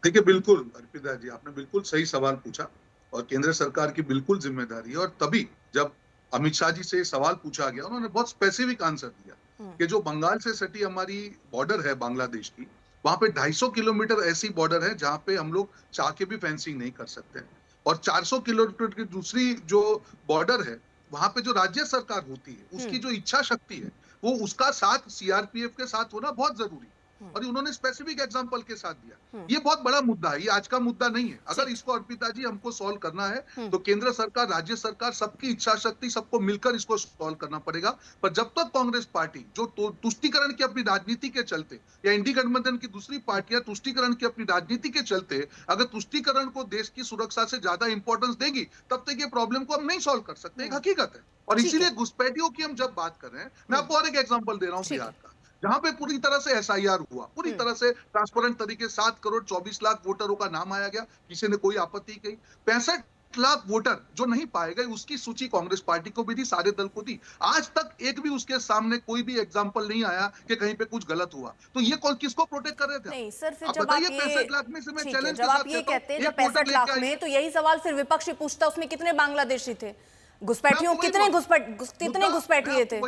देखिए, बिल्कुल अर्पिता जी, आपने बिल्कुल सही सवाल पूछा और केंद्र सरकार की बिल्कुल जिम्मेदारी है। और तभी जब अमित शाह जी से सवाल पूछा गया, उन्होंने बहुत स्पेसिफिक आंसर दिया हुँ। कि जो बंगाल से सटी हमारी बॉर्डर है बांग्लादेश की, वहां पे 250 किलोमीटर ऐसी बॉर्डर है जहां पे हम लोग चाह के भी फेंसिंग नहीं कर सकते हैं। और 400 किलोमीटर की दूसरी जो बॉर्डर है, वहां पे जो राज्य सरकार होती है, उसकी हुँ, जो इच्छा शक्ति है, वो उसका साथ सीआरपीएफ के साथ होना बहुत जरूरी है। हुँ, और उन्होंने स्पेसिफिक एग्जांपल के साथ दिया। हुँ। ये बहुत बड़ा मुद्दा है, ये आज का मुद्दा नहीं है। अगर ठीक। इसको अर्पिता जी हमको सॉल्व करना है, हुँ, तो केंद्र सरकार, राज्य सरकार, सबकी इच्छा शक्ति, सबको मिलकर इसको सॉल्व करना पड़ेगा। पर जब तक कांग्रेस पार्टी जो तुष्टीकरण की अपनी राजनीति के चलते, या इंडी गठबंधन की दूसरी पार्टियां तुष्टीकरण की अपनी राजनीति के चलते अगर तुष्टीकरण को देश की सुरक्षा से ज्यादा इंपॉर्टेंस देगी, तब तक ये प्रॉब्लम को हम नहीं सॉल्व कर सकते, एक हुँ। हकीकत है। और ठीक इसीलिए है। घुसपैठियों की हम जब बात कर रहे हैं, मैं हुँ, आपको और एक एग्जांपल दे रहा हूं ठीक बिहार है। का, जहां पे पूरी तरह से एसआईआर हुआ, पूरी हुँ, तरह से ट्रांसपेरेंट तरीके, 7 करोड़ 24 लाख वोटरों का नाम आया गया, किसी ने कोई आपत्ति की। 65 लाख वोटर जो नहीं पाए गए, उसकी सूची कांग्रेस पार्टी को भी दी, सारे दल को दी। आज तक एक भी उसके सामने कोई भी एग्जाम्पल नहीं आया कि कहीं पे कुछ गलत हुआ। तो ये कौन, किसको प्रोटेक्ट कर रहे थे आप? नहीं सर, फिर आप जब आप बताइए, ये 65 लाख में से मैं ठीक है, चैलेंज जब के आप साथ ये कहता हूँ, कहते हैं जब एक वोटर 65 लेके लाख आइए। में, तो यही सवाल फिर विपक्ष भी पूछता, उसमें कितने बांग्लादेशी थे? मैं घुसपैठियों आपको वही कितने बोल रहा हूँ। कितने मुद्दा घुसपैठिए थे?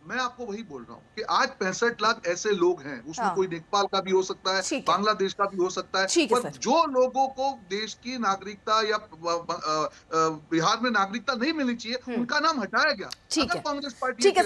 मैं आपको वही बोल रहा हूँ कि आज 65 लाख ऐसे लोग हैं, उसमें हाँ, कोई नेपाल का भी हो सकता है, ठीक है। बांग्लादेश का भी हो सकता है। ठीक है पर सर। जो लोगों को देश की नागरिकता या बिहार में नागरिकता नहीं मिलनी चाहिए, हुँ, उनका नाम हटाया गया। ठीक अगर है। कांग्रेस पार्टी ये ठीक है।